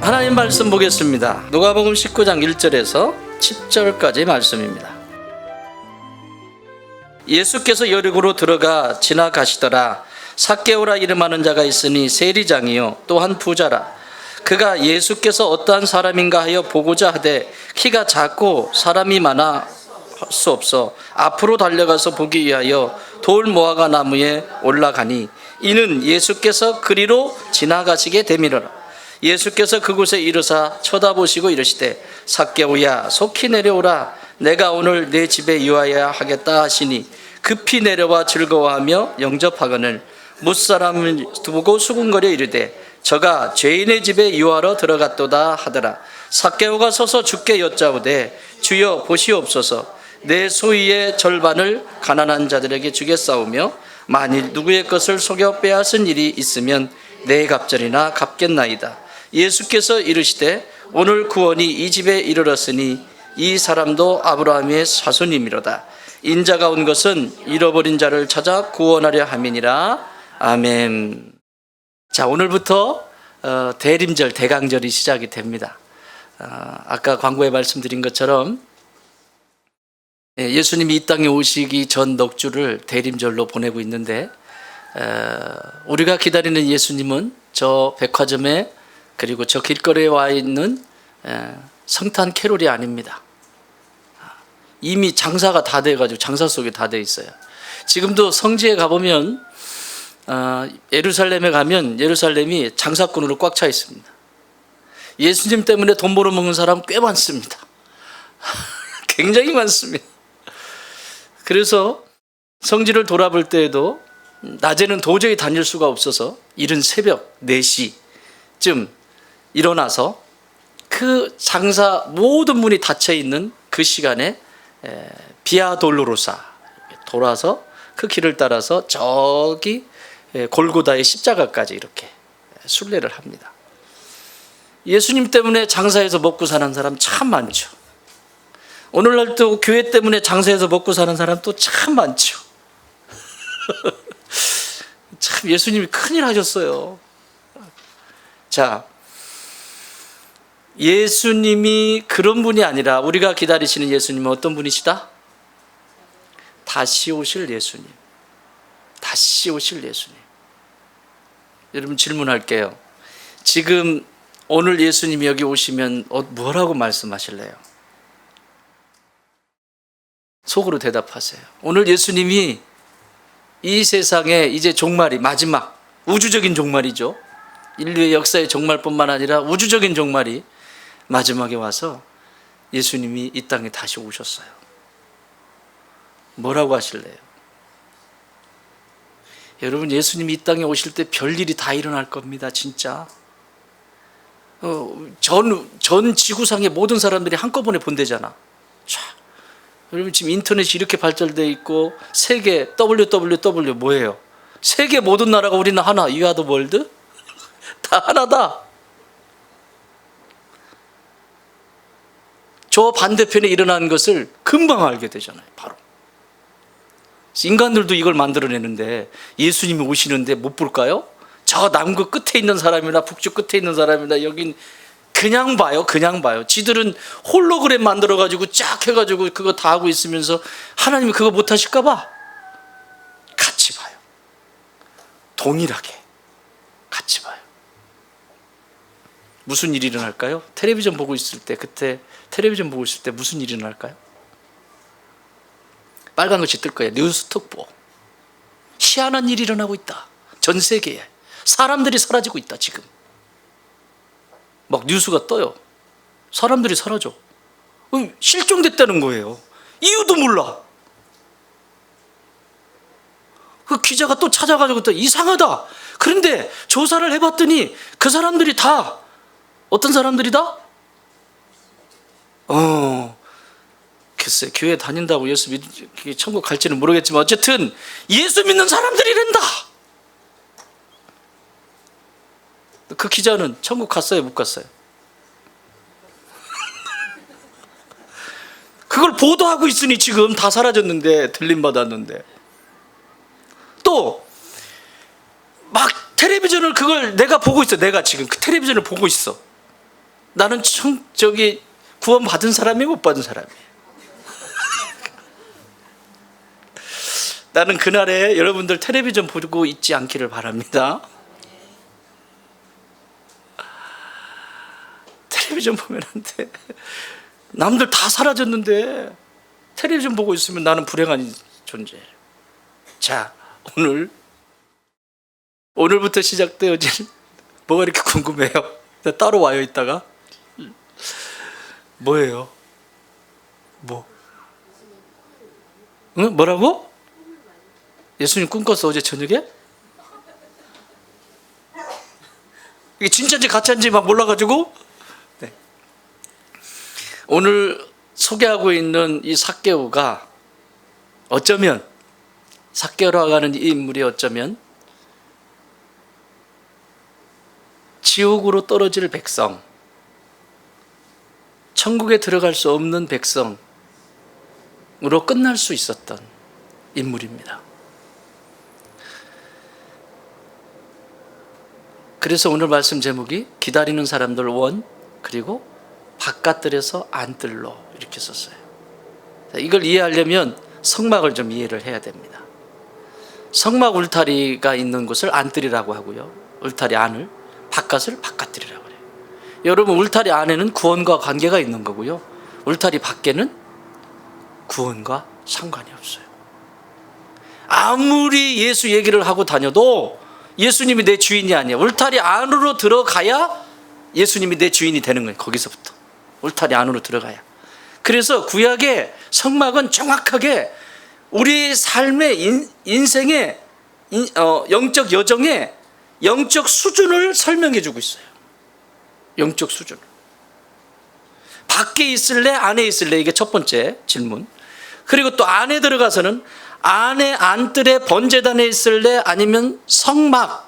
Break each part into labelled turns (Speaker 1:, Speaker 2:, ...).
Speaker 1: 하나님 말씀 보겠습니다. 누가복음 19장 1절에서 10절까지 말씀입니다. 예수께서 여리고로 들어가 지나가시더라. 삭개오라 이름하는 자가 있으니 세리장이요 또한 부자라. 그가 예수께서 어떠한 사람인가 하여 보고자 하되 키가 작고 사람이 많아 할 수 없어 앞으로 달려가서 보기 위하여 돌 모아가 나무에 올라가니 이는 예수께서 그리로 지나가시게 되미러라. 예수께서 그곳에 이르사 쳐다보시고 이르시되 삭개오야 속히 내려오라. 내가 오늘 내 집에 유하여야 하겠다 하시니 급히 내려와 즐거워하며 영접하거늘 무사람을 두고 수군거려 이르되 저가 죄인의 집에 유하러 들어갔도다 하더라. 삭개오가 서서 주께 여짜오되 주여 보시옵소서 내 소유의 절반을 가난한 자들에게 주겠사오며 만일 누구의 것을 속여 빼앗은 일이 있으면 내 갑절이나 갚겠나이다. 예수께서 이르시되 오늘 구원이 이 집에 이르렀으니 이 사람도 아브라함의 자손이미로다. 인자가 온 것은 잃어버린 자를 찾아 구원하려 함이니라. 아멘. 자, 오늘부터 대림절, 대강절이 시작이 됩니다. 아까 광고에 말씀드린 것처럼 예수님이 이 땅에 오시기 전 넉 주를 대림절로 보내고 있는데 우리가 기다리는 예수님은 저 백화점에 그리고 저 길거리에 와 있는 성탄 캐롤이 아닙니다. 이미 장사가 다 돼가지고 장사 속에 다 돼 있어요. 지금도 성지에 가보면 예루살렘에 가면 예루살렘이 장사꾼으로 꽉 차 있습니다. 예수님 때문에 돈 벌어먹는 사람 꽤 많습니다. 굉장히 많습니다. 그래서 성지를 돌아볼 때에도 낮에는 도저히 다닐 수가 없어서 이른 새벽 4시쯤 일어나서 그 장사 모든 문이 닫혀 있는 그 시간에 비아 돌로로사 돌아서 그 길을 따라서 저기 골고다의 십자가까지 이렇게 순례를 합니다. 예수님 때문에 장사해서 먹고 사는 사람 참 많죠. 오늘날 또 교회 때문에 장사해서 먹고 사는 사람 또 참 많죠. 참 예수님이 큰일 하셨어요. 자, 예수님이 그런 분이 아니라 우리가 기다리시는 예수님은 어떤 분이시다? 다시 오실 예수님. 다시 오실 예수님. 여러분 질문할게요. 지금 오늘 예수님이 여기 오시면 뭐라고 말씀하실래요? 속으로 대답하세요. 오늘 예수님이 이 세상에 이제 종말이 마지막 우주적인 종말이죠. 인류의 역사의 종말뿐만 아니라 우주적인 종말이 마지막에 와서 예수님이 이 땅에 다시 오셨어요. 뭐라고 하실래요? 여러분 예수님이 이 땅에 오실 때 별일이 다 일어날 겁니다. 진짜 전 지구상의 모든 사람들이 한꺼번에 본대잖아. 여러분 지금 인터넷이 이렇게 발달되어 있고 세계 WWW 뭐예요? 세계 모든 나라가 우리는 하나. You are the world? 다 하나다. 저 반대편에 일어난 것을 금방 알게 되잖아요. 바로 인간들도 이걸 만들어내는데 예수님이 오시는데 못 볼까요? 저 남극 끝에 있는 사람이나 북쪽 끝에 있는 사람이나 여긴 그냥 봐요. 그냥 봐요. 지들은 홀로그램 만들어가지고 쫙 해가지고 그거 다 하고 있으면서 하나님이 그거 못 하실까 봐 같이 봐요. 동일하게 같이 봐요. 무슨 일이 일어날까요? 텔레비전 보고 있을 때 그때 텔레비전 보고 있을 때 무슨 일이 일어날까요? 빨간 것이 뜰 거예요. 뉴스특보. 희한한 일이 일어나고 있다. 전 세계에 사람들이 사라지고 있다. 지금 막 뉴스가 떠요. 사람들이 사라져. 실종됐다는 거예요. 이유도 몰라. 그 기자가 또 찾아가지고 또 이상하다. 그런데 조사를 해봤더니 그 사람들이 다 어떤 사람들이다? 글쎄 교회 다닌다고 예수 천국 갈지는 모르겠지만 어쨌든 예수 믿는 사람들이란다. 그 기자는 천국 갔어요? 못 갔어요? 그걸 보도하고 있으니 지금 다 사라졌는데 들림 받았는데 또 막 텔레비전을 그걸 내가 보고 있어. 내가 지금 그 텔레비전을 보고 있어. 나는 구원 받은 사람이 못 받은 사람이에요. 나는 그날에 여러분들 텔레비전 보고 있지 않기를 바랍니다. 텔레비전 보면 안 돼. 남들 다 사라졌는데 텔레비전 보고 있으면 나는 불행한 존재예요. 자, 오늘부터 시작되어진 뭐가 이렇게 궁금해요? 따로 와요 이따가. 뭐예요? 뭐? 응? 뭐라고? 예수님 꿈꿨어 어제 저녁에? 이게 진짜인지 가짜인지 막 몰라가지고. 네. 오늘 소개하고 있는 이 삭개오가 어쩌면, 삭개오라고 하는 이 인물이 어쩌면 지옥으로 떨어질 백성, 천국에 들어갈 수 없는 백성으로 끝날 수 있었던 인물입니다. 그래서 오늘 말씀 제목이 기다리는 사람들 원, 그리고 바깥들에서 안뜰로 이렇게 썼어요. 이걸 이해하려면 성막을 좀 이해를 해야 됩니다. 성막 울타리가 있는 곳을 안뜰이라고 하고요, 울타리 안을, 바깥을 바깥뜰이라고 해요. 여러분, 울타리 안에는 구원과 관계가 있는 거고요, 울타리 밖에는 구원과 상관이 없어요. 아무리 예수 얘기를 하고 다녀도 예수님이 내 주인이 아니야. 울타리 안으로 들어가야 예수님이 내 주인이 되는 거예요. 거기서부터 울타리 안으로 들어가야. 그래서 구약의 성막은 정확하게 우리 삶의 인생의 영적 여정의 영적 수준을 설명해 주고 있어요. 영적 수준. 밖에 있을래 있을래? 안에 있을래? 이게 첫 번째 질문. 그리고 또 안에 들어가서는 안에 안뜰에 번제단에 있을래? 아니면 성막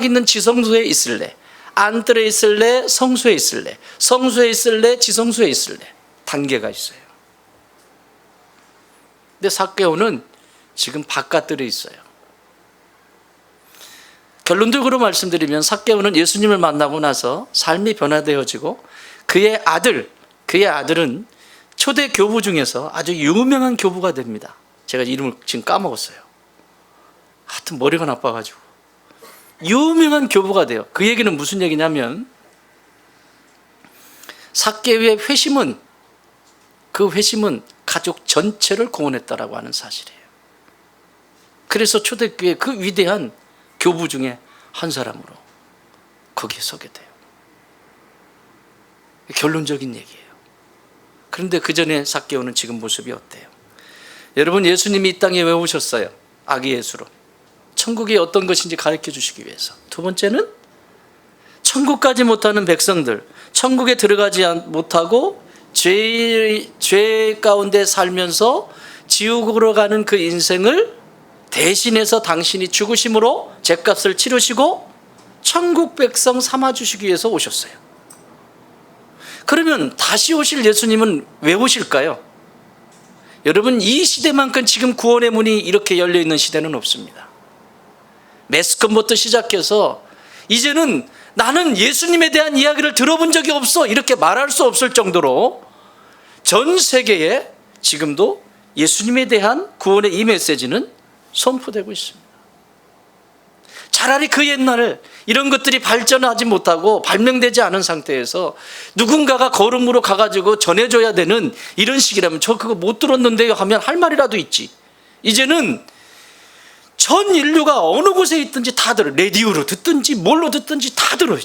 Speaker 1: 있는 지성소에 있을래? 안뜰에 있을래? 성소에 있을래? 성소에 있을래? 지성소에 있을래? 단계가 있어요. 근데 삭개오는 지금 바깥뜰에 있어요. 결론적으로 말씀드리면 삭개오는 예수님을 만나고 나서 삶이 변화되어지고 그의 아들은 초대 교부 중에서 아주 유명한 교부가 됩니다. 제가 이름을 지금 까먹었어요. 하여튼 머리가 나빠가지고 유명한 교부가 돼요. 그 얘기는 무슨 얘기냐면 삭개오의 회심은 가족 전체를 구원했다라고 하는 사실이에요. 그래서 초대교회 그 위대한 교부 중에 한 사람으로 거기에 서게 돼요. 결론적인 얘기예요. 그런데 그 전에 삭개오는 지금 모습이 어때요? 여러분, 예수님이 이 땅에 왜 오셨어요? 아기 예수로. 천국이 어떤 것인지 가르쳐 주시기 위해서. 두 번째는 천국까지 못하는 백성들, 천국에 들어가지 못하고 죄 가운데 살면서 지옥으로 가는 그 인생을 대신해서 당신이 죽으심으로 죗값을 치르시고 천국 백성 삼아주시기 위해서 오셨어요. 그러면 다시 오실 예수님은 왜 오실까요? 여러분, 이 시대만큼 지금 구원의 문이 이렇게 열려있는 시대는 없습니다. 매스컴부터 시작해서 이제는 나는 예수님에 대한 이야기를 들어본 적이 없어 이렇게 말할 수 없을 정도로 전 세계에 지금도 예수님에 대한 구원의 이 메시지는 선포되고 있습니다. 차라리 그 옛날에 이런 것들이 발전하지 못하고 발명되지 않은 상태에서 누군가가 걸음으로 가가지고 전해줘야 되는 이런 식이라면 저 그거 못 들었는데요 하면 할 말이라도 있지. 이제는 전 인류가 어느 곳에 있든지 다 들어요. 라디오로 듣든지 뭘로 듣든지 다 들어요.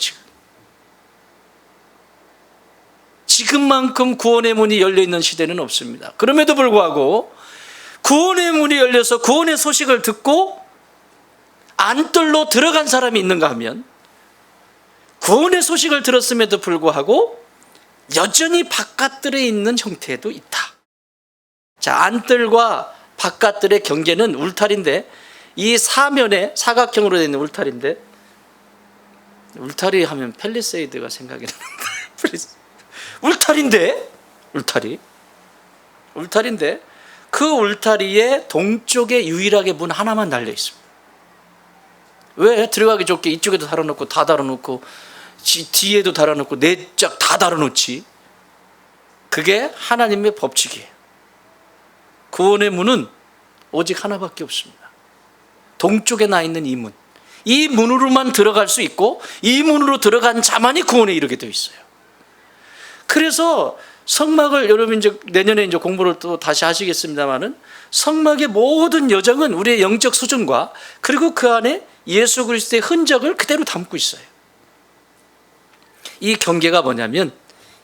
Speaker 1: 지금만큼 구원의 문이 열려있는 시대는 없습니다. 그럼에도 불구하고 구원의 문이 열려서 구원의 소식을 듣고 안뜰로 들어간 사람이 있는가 하면 구원의 소식을 들었음에도 불구하고 여전히 바깥뜰에 있는 형태도 있다. 자, 안뜰과 바깥뜰의 경계는 울타리인데 이 사면에 사각형으로 되어 있는 울타리인데, 울타리 하면 팰리세이드가 생각이 나는데 울타리인데 그 울타리의 동쪽에 유일하게 문 하나만 달려 있습니다. 왜? 들어가기 좋게 이쪽에도 달아놓고 다 달아놓고 뒤에도 달아놓고 네 짝 다 달아놓지. 그게 하나님의 법칙이에요. 구원의 문은 오직 하나밖에 없습니다. 동쪽에 나 있는 이 문. 이 문으로만 들어갈 수 있고 이 문으로 들어간 자만이 구원에 이르게 되어 있어요. 그래서 성막을 여러분 이제 내년에 이제 공부를 또 다시 하시겠습니다만은 성막의 모든 여정은 우리의 영적 수준과 그리고 그 안에 예수 그리스도의 흔적을 그대로 담고 있어요. 이 경계가 뭐냐면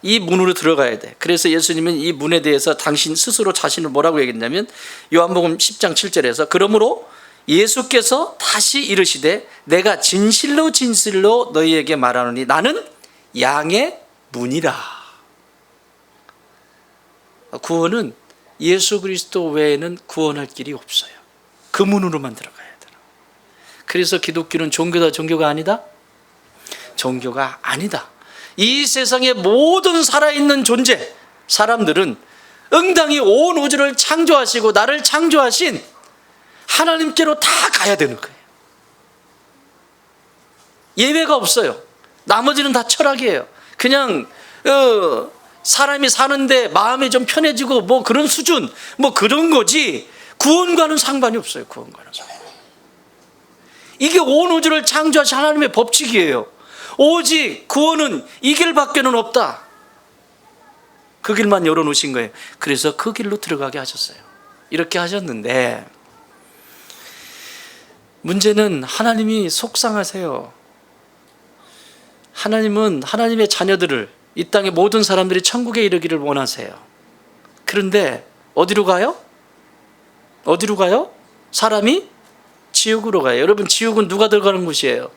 Speaker 1: 이 문으로 들어가야 돼. 그래서 예수님은 이 문에 대해서 당신 스스로 자신을 뭐라고 얘기했냐면 요한복음 10장 7절에서 그러므로 예수께서 다시 이르시되 내가 진실로 진실로 너희에게 말하노니 나는 양의 문이라. 구원은 예수 그리스도 외에는 구원할 길이 없어요. 그 문으로만 들어가야 돼요. 그래서 기독교는 종교다 종교가 아니다? 종교가 아니다. 이 세상의 모든 살아있는 존재 사람들은 응당히 온 우주를 창조하시고 나를 창조하신 하나님께로 다 가야 되는 거예요. 예외가 없어요. 나머지는 다 철학이에요. 그냥 사람이 사는데 마음이 좀 편해지고 뭐 그런 수준 뭐 그런 거지 구원과는 상관이 없어요. 구원과는 상관이. 이게 온 우주를 창조하신 하나님의 법칙이에요. 오직 구원은 이 길밖에는 없다. 그 길만 열어놓으신 거예요. 그래서 그 길로 들어가게 하셨어요. 이렇게 하셨는데 문제는 하나님이 속상하세요. 하나님은 하나님의 자녀들을 이 땅의 모든 사람들이 천국에 이르기를 원하세요. 그런데 어디로 가요? 어디로 가요? 사람이 지옥으로 가요. 여러분 지옥은 누가 들어가는 곳이에요?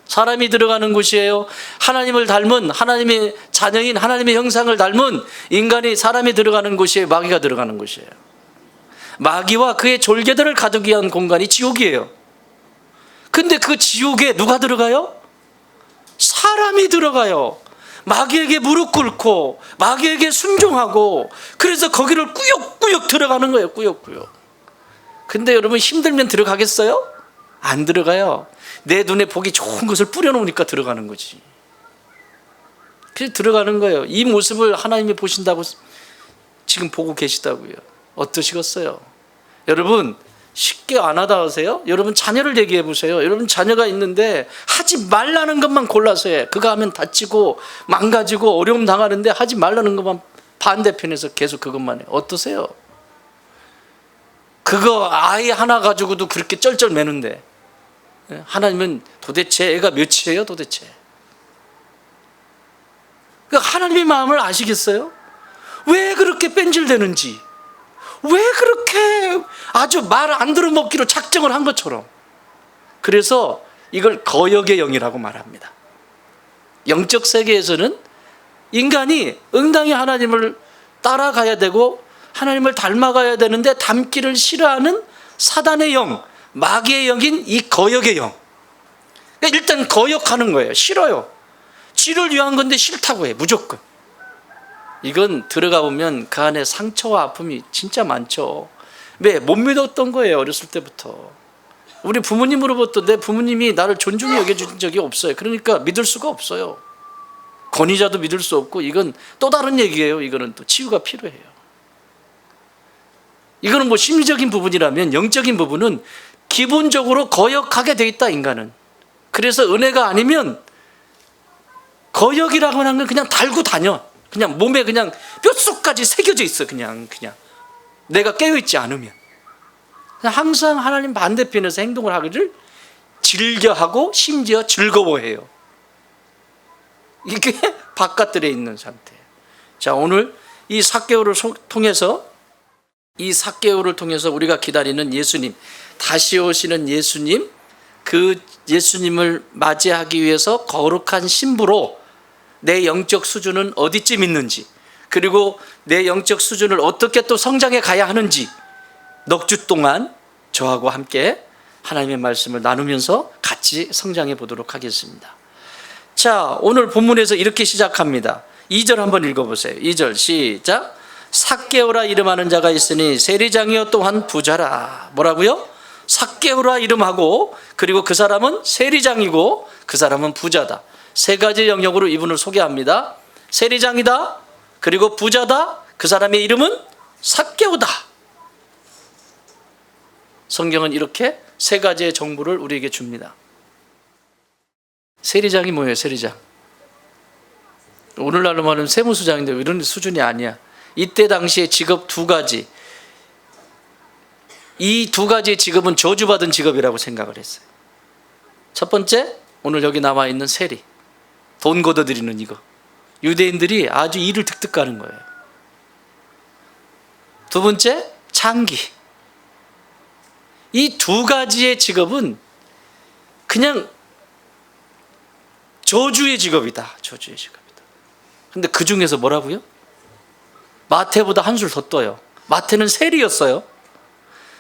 Speaker 1: 사람이 들어가는 곳이에요. 하나님을 닮은 하나님의 자녀인 하나님의 형상을 닮은 인간이 사람이 들어가는 곳이에요. 마귀가 들어가는 곳이에요. 마귀와 그의 졸개들을 가두기 위한 공간이 지옥이에요. 근데 그 지옥에 누가 들어가요? 사람이 들어가요. 마귀에게 무릎 꿇고 마귀에게 순종하고 그래서 거기를 꾸역꾸역 들어가는 거예요. 꾸역꾸역. 근데 여러분 힘들면 들어가겠어요? 안 들어가요. 내 눈에 보기 좋은 것을 뿌려놓으니까 들어가는 거지. 그래서 들어가는 거예요. 이 모습을 하나님이 보신다고 지금 보고 계시다고요. 어떠시겠어요? 여러분 쉽게 안 하다 하세요? 여러분 자녀를 얘기해 보세요. 여러분 자녀가 있는데 하지 말라는 것만 골라서 해. 그거 하면 다치고 망가지고 어려움 당하는데 하지 말라는 것만 반대편에서 계속 그것만 해. 어떠세요? 그거 아이 하나 가지고도 그렇게 쩔쩔매는데 하나님은 도대체 애가 몇이에요 도대체? 하나님의 마음을 아시겠어요? 왜 그렇게 뺀질대는지, 왜 그렇게 아주 말 안 들어먹기로 작정을 한 것처럼. 그래서 이걸 거역의 영이라고 말합니다. 영적 세계에서는 인간이 응당히 하나님을 따라가야 되고 하나님을 닮아가야 되는데 닮기를 싫어하는 사단의 영, 마귀의 영인 이 거역의 영. 일단 거역하는 거예요. 싫어요. 지를 위한 건데 싫다고 해. 무조건. 이건 들어가 보면 그 안에 상처와 아픔이 진짜 많죠. 왜? 못 믿었던 거예요. 어렸을 때부터. 우리 부모님으로부터 내 부모님이 나를 존중히 여겨준 적이 없어요. 그러니까 믿을 수가 없어요. 권위자도 믿을 수 없고. 이건 또 다른 얘기예요. 이거는 또 치유가 필요해요. 이거는 뭐 심리적인 부분이라면 영적인 부분은 기본적으로 거역하게 돼 있다, 인간은. 그래서 은혜가 아니면 거역이라고 하는 건 그냥 달고 다녀. 그냥 몸에 그냥 뼛속까지 새겨져 있어. 그냥 내가 깨어있지 않으면. 그냥 항상 하나님 반대편에서 행동을 하기를 즐겨하고 심지어 즐거워해요. 이게 바깥들에 있는 상태예요. 자, 오늘 이 삭개오를 통해서 우리가 기다리는 예수님, 다시 오시는 예수님, 그 예수님을 맞이하기 위해서 거룩한 신부로 내 영적 수준은 어디쯤 있는지, 그리고 내 영적 수준을 어떻게 또 성장해 가야 하는지 넉 주 동안 저하고 함께 하나님의 말씀을 나누면서 같이 성장해 보도록 하겠습니다. 자, 오늘 본문에서 이렇게 시작합니다. 2절 한번 읽어보세요. 2절 시작. 삭개오라 이름하는 자가 있으니 세리장이요 또한 부자라. 뭐라고요? 삭개오라 이름하고, 그리고 그 사람은 세리장이고 그 사람은 부자다. 세 가지 영역으로 이분을 소개합니다. 세리장이다, 그리고 부자다, 그 사람의 이름은 삭개오다. 성경은 이렇게 세 가지의 정보를 우리에게 줍니다. 세리장이 뭐예요? 세리장. 오늘날로 말하면 세무수장인데 이런 수준이 아니야. 이때 당시에 직업 두 가지, 이 두 가지의 직업은 저주받은 직업이라고 생각을 했어요. 첫 번째, 오늘 여기 나와 있는 세리, 돈 걷어들이는 이거. 유대인들이 아주 일을 득득 가는 거예요. 두 번째, 장기. 이 두 가지의 직업은 그냥 저주의 직업이다. 저주의 직업이다. 근데 그 중에서 뭐라고요? 마태보다 한술 더 떠요. 마태는 세리였어요.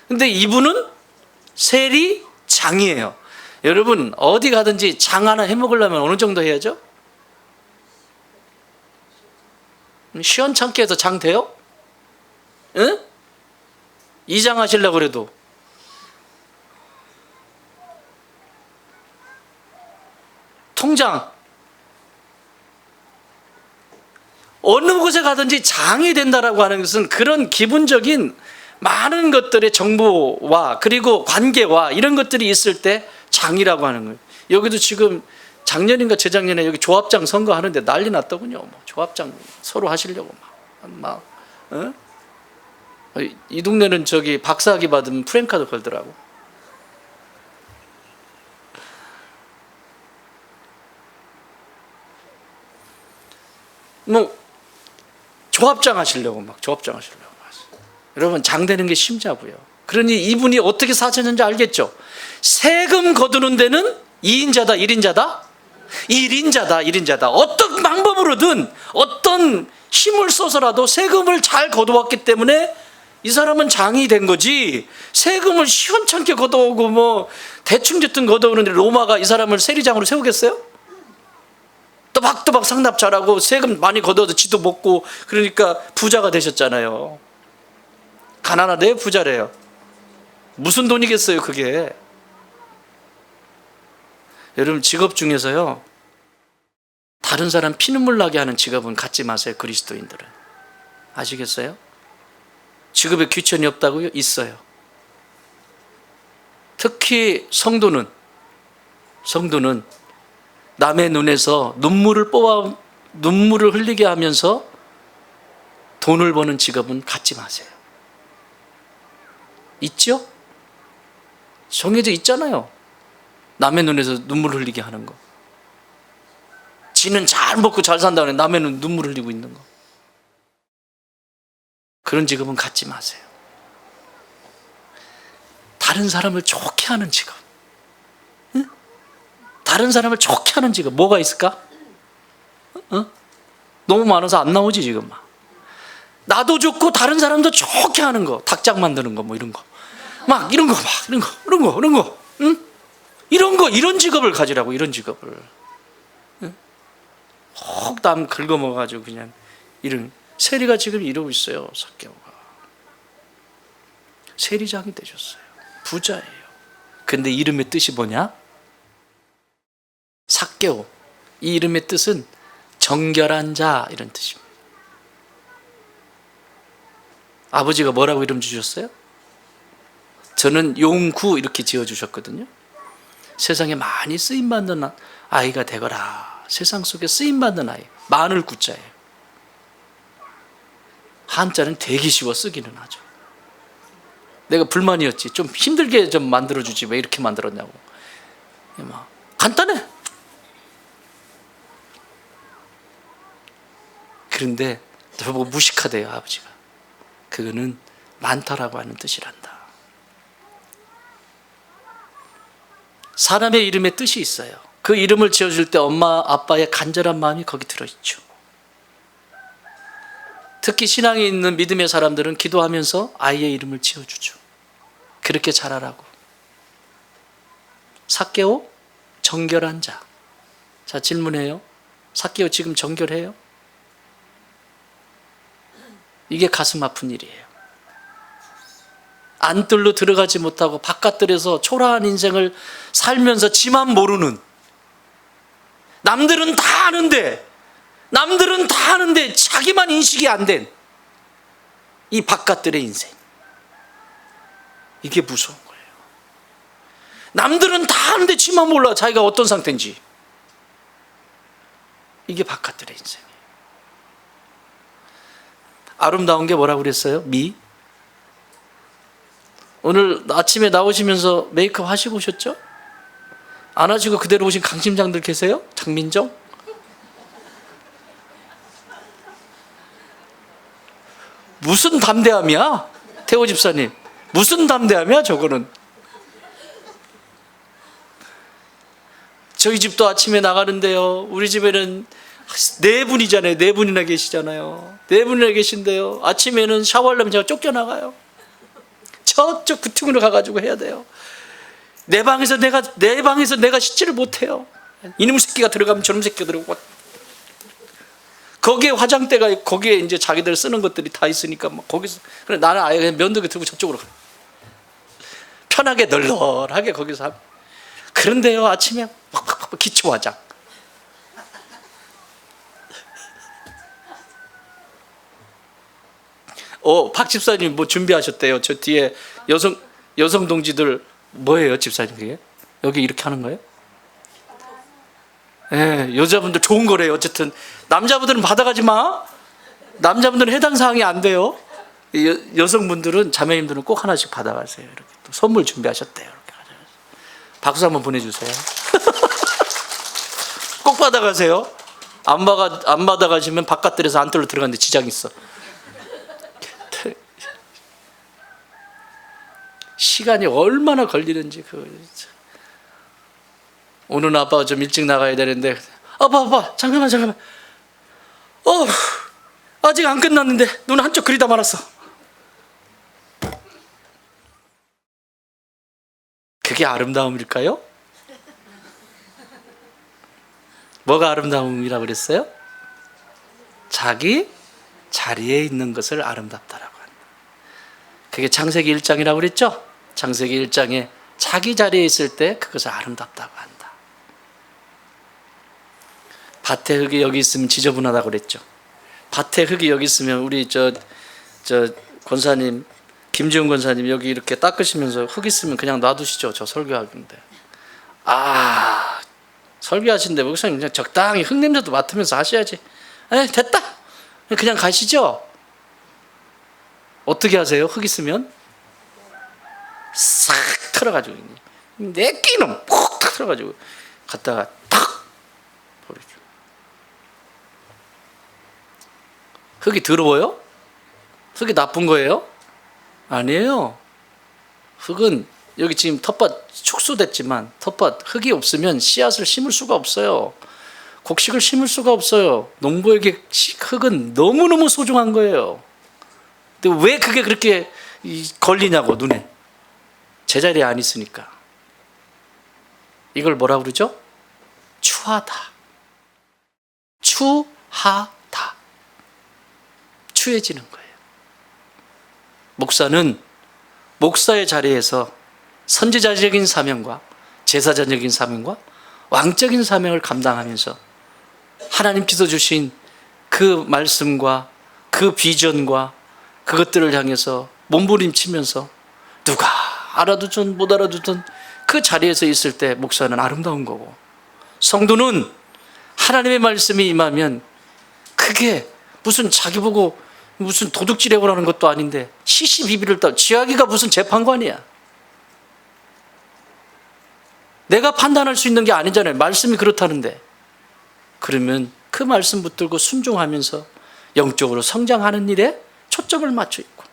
Speaker 1: 근데 이분은 세리장이에요. 여러분, 어디 가든지 장 하나 해먹으려면 어느 정도 해야죠? 시원찮게 해서 장 돼요? 응? 이장 하시려고 그래도. 통장. 어느 곳에 가든지 장이 된다라고 하는 것은 그런 기본적인 많은 것들의 정보와 그리고 관계와 이런 것들이 있을 때 장이라고 하는 거예요. 여기도 지금 작년인가 재작년에 여기 조합장 선거하는데 난리 났더군요. 뭐 조합장 서로 하시려고 막 어? 이 동네는 저기 박사학위 받으면 프랭카드 걸더라고. 뭐 조합장 하시려고 막 조합장 하시려고. 여러분, 장 되는 게 쉽냐고요. 그러니 이분이 어떻게 사셨는지 알겠죠? 세금 거두는 데는 2인자다 1인자다? 1인자다 1인자다. 어떤 방법으로든 어떤 힘을 써서라도 세금을 잘 거두었기 때문에 이 사람은 장이 된 거지. 세금을 시원찮게 걷어오고 뭐 대충 걷어오는데 로마가 이 사람을 세리장으로 세우겠어요? 또박또박 상납 잘하고 세금 많이 걷어서 지도 먹고 그러니까 부자가 되셨잖아요. 가난하대요, 부자래요? 무슨 돈이겠어요, 그게? 여러분, 직업 중에서요, 다른 사람 피눈물 나게 하는 직업은 갖지 마세요, 그리스도인들은. 아시겠어요? 직업에 귀천이 없다고요? 있어요. 특히 성도는 남의 눈에서 눈물을 흘리게 하면서 돈을 버는 직업은 갖지 마세요. 있죠? 정해져 있잖아요. 남의 눈에서 눈물 흘리게 하는 거. 지는 잘 먹고 잘 산다고 남의 눈 눈물 흘리고 있는 거. 그런 직업은 갖지 마세요. 다른 사람을 좋게 하는 직업. 응? 다른 사람을 좋게 하는 직업 뭐가 있을까? 너무 많아서 안 나오지 지금. 나도 좋고 다른 사람도 좋게 하는 거. 닭장 만드는 거 뭐 이런 거. 막 이런 거, 응? 이런 직업을 가지라고, 이런 직업을. 응? 혹 남 긁어먹어가지고 그냥 이런 세리가 지금 이러고 있어요. 삭개오가 세리장이 되셨어요. 부자예요. 근데 이름의 뜻이 뭐냐? 삭개오. 이 이름의 뜻은 정결한 자 이런 뜻입니다. 아버지가 뭐라고 이름 주셨어요? 저는 용구 이렇게 지어주셨거든요. 세상에 많이 쓰임받는 아이가 되거라. 세상 속에 쓰임받는 아이. 마늘 구자예요. 한자는 되게 쉬워 쓰기는 하죠. 내가 불만이었지. 좀 힘들게 좀 만들어주지 왜 이렇게 만들었냐고. 간단해. 그런데 저보고 무식하대요, 아버지가. 그거는 많다라고 하는 뜻이란다. 사람의 이름에 뜻이 있어요. 그 이름을 지어줄 때 엄마 아빠의 간절한 마음이 거기 들어있죠. 특히 신앙이 있는 믿음의 사람들은 기도하면서 아이의 이름을 지어주죠. 그렇게 자라라고. 삭개오, 정결한 자. 자, 질문해요. 삭개오 지금 정결해요? 이게 가슴 아픈 일이에요. 안뜰로 들어가지 못하고 바깥들에서 초라한 인생을 살면서 지만 모르는, 남들은 다 아는데, 남들은 다 아는데 자기만 인식이 안 된 이 바깥들의 인생. 이게 무서운 거예요. 남들은 다 아는데 지만 몰라 자기가 어떤 상태인지. 이게 바깥들의 인생이에요. 아름다운 게 뭐라고 그랬어요? 미? 오늘 아침에 나오시면서 메이크업 하시고 오셨죠? 안 하시고 그대로 오신 강심장들 계세요? 장민정? 무슨 담대함이야? 태호 집사님, 무슨 담대함이야 저거는? 저희 집도 아침에 나가는데요, 우리 집에는 네 분이잖아요. 네 분이나 계시잖아요. 네 분이나 계신데요, 아침에는 샤워하려면 제가 쫓겨나가요. 저쪽 그 틈으로 가가지고 해야 돼요. 내 방에서 내가 씻지를 못해요. 이놈 새끼가 들어가면 저놈 새끼가 들어오고, 거기에 화장대가 있고 거기에 이제 자기들 쓰는 것들이 다 있으니까 막 거기서, 그래 나는 아예 그냥 면도기 들고 저쪽으로 가. 편하게 널널하게 거기서 하면. 그런데요, 아침에 막 기초 화장. 박 집사님 뭐 준비하셨대요. 저 뒤에 여성 동지들 뭐예요, 집사님 그게? 여기 이렇게 하는 거예요? 예, 여자분들 좋은 거래요. 어쨌든 남자분들은 받아가지 마. 남자분들은 해당 사항이 안 돼요. 여성분들은, 자매님들은 꼭 하나씩 받아가세요. 이렇게 또 선물 준비하셨대요. 이렇게 박수 한번 보내주세요. 꼭 받아가세요. 안 받아가시면 바깥들에서 안뜰로 들어가는데 지장이 있어. 시간이 얼마나 걸리는지. 오늘 아빠가 좀 일찍 나가야 되는데, 아빠 잠깐만 아직 안 끝났는데 눈 한쪽 그리다 말았어. 그게 아름다움일까요? 뭐가 아름다움이라고 그랬어요? 자기 자리에 있는 것을 아름답다라고 한다. 그게 창세기 1장이라고 그랬죠? 창세기 1장에 자기 자리에 있을 때 그것을 아름답다고 한다. 밭에 흙이 여기 있으면 지저분하다고 그랬죠. 밭에 흙이 여기 있으면, 우리 저 권사님, 김지훈 권사님 여기 이렇게 닦으시면서 흙 있으면 그냥 놔두시죠. 저 설교하는데. 설교하시는데 목사님 그냥 적당히 흙 냄새도 맡으면서 하셔야지. 됐다. 그냥 가시죠. 어떻게 하세요? 흙 있으면 싹 털어가지고, 내 끼는 푹 털어가지고 갖다가 탁 버리죠. 흙이 더러워요? 흙이 나쁜 거예요? 아니에요. 흙은 여기 지금 텃밭 축소됐지만, 텃밭 흙이 없으면 씨앗을 심을 수가 없어요. 곡식을 심을 수가 없어요. 농부에게 흙은 너무너무 소중한 거예요. 근데 왜 그게 그렇게 걸리냐고, 눈에. 제자리에 안 있으니까. 이걸 뭐라 그러죠? 추하다. 추하다. 추해지는 거예요. 목사는 목사의 자리에서 선지자적인 사명과 제사장적인 사명과 왕적인 사명을 감당하면서 하나님께서 주신 그 말씀과 그 비전과 그것들을 향해서 몸부림치면서 누가 알아두든 못 알아두든 그 자리에서 있을 때 목사는 아름다운 거고, 성도는 하나님의 말씀이 임하면 그게 무슨 자기 보고 무슨 도둑질하고 하는 것도 아닌데 시시비비를 따, 지하기가 무슨 재판관이야. 내가 판단할 수 있는 게 아니잖아요. 말씀이 그렇다는데. 그러면 그 말씀 붙들고 순종하면서 영적으로 성장하는 일에 초점을 맞춰 있고,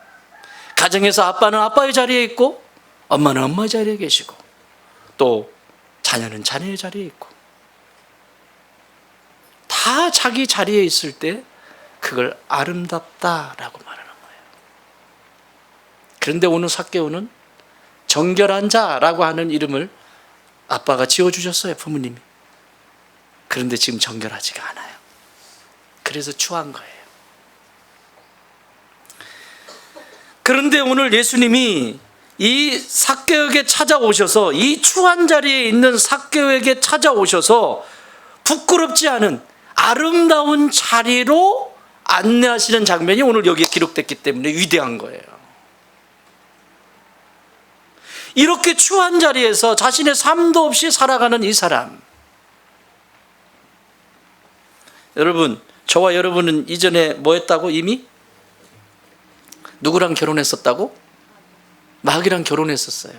Speaker 1: 가정에서 아빠는 아빠의 자리에 있고 엄마는 엄마의 자리에 계시고 또 자녀는 자녀의 자리에 있고, 다 자기 자리에 있을 때 그걸 아름답다라고 말하는 거예요. 그런데 오늘 삭개오는 정결한 자라고 하는 이름을 아빠가 지어주셨어요, 부모님이. 그런데 지금 정결하지가 않아요. 그래서 추한 거예요. 그런데 오늘 예수님이 이 삭개오에게 찾아오셔서, 이 추한 자리에 있는 삭개오에게 찾아오셔서 부끄럽지 않은 아름다운 자리로 안내하시는 장면이 오늘 여기에 기록됐기 때문에 위대한 거예요. 이렇게 추한 자리에서 자신의 삶도 없이 살아가는 이 사람, 여러분, 저와 여러분은 이전에 뭐 했다고? 이미? 누구랑 결혼했었다고? 마귀랑 결혼했었어요.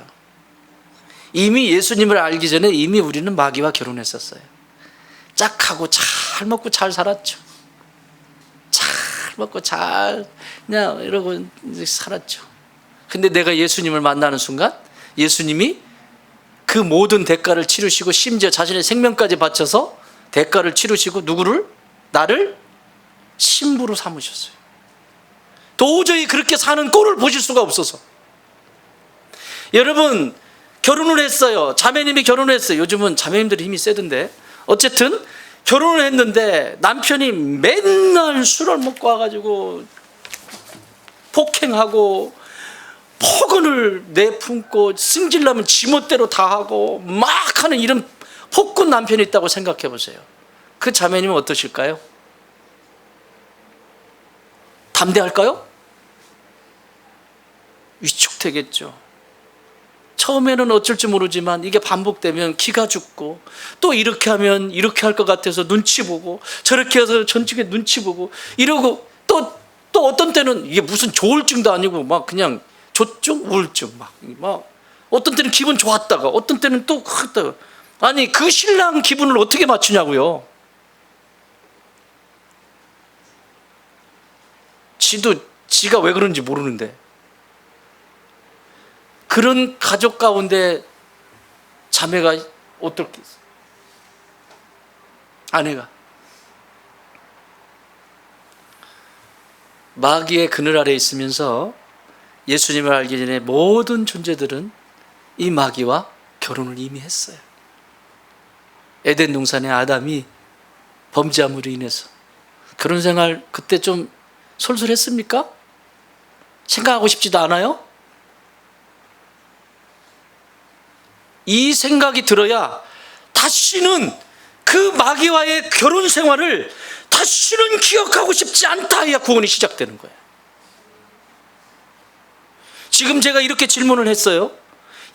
Speaker 1: 이미 예수님을 알기 전에 이미 우리는 마귀와 결혼했었어요. 짝하고 잘 먹고 잘 살았죠. 잘 먹고 잘 그냥 이러고 이제 살았죠. 근데 내가 예수님을 만나는 순간 예수님이 그 모든 대가를 치르시고 심지어 자신의 생명까지 바쳐서 대가를 치르시고 누구를? 나를 신부로 삼으셨어요. 도저히 그렇게 사는 꼴을 보실 수가 없어서. 여러분, 결혼을 했어요. 자매님이 결혼을 했어요. 요즘은 자매님들이 힘이 세던데, 어쨌든 결혼을 했는데 남편이 맨날 술을 먹고 와가지고 폭행하고 폭언을 내품고 승질나면 지멋대로 다 하고 막 하는 이런 폭군 남편이 있다고 생각해 보세요. 그 자매님은 어떠실까요? 담대할까요? 위축되겠죠. 처음에는 어쩔지 모르지만 이게 반복되면 기가 죽고, 또 이렇게 하면 이렇게 할 것 같아서 눈치 보고, 저렇게 해서 전직에 눈치 보고 이러고, 또 어떤 때는 이게 무슨 조울증도 아니고 막 그냥 조증, 우울증 막 어떤 때는 기분 좋았다가 어떤 때는 또 그랬다가. 아니, 그 신랑 기분을 어떻게 맞추냐고요. 지가 왜 그런지 모르는데. 그런 가족 가운데 자매가 어떻겠어요? 아내가 마귀의 그늘 아래 있으면서 예수님을 알기 전에 모든 존재들은 이 마귀와 결혼을 이미 했어요. 에덴 동산의 아담이 범죄함으로 인해서. 결혼 생활 그때 좀 솔솔했습니까? 생각하고 싶지도 않아요? 이 생각이 들어야 다시는 그 마귀와의 결혼 생활을 다시는 기억하고 싶지 않다 해야 구원이 시작되는 거예요. 지금 제가 이렇게 질문을 했어요.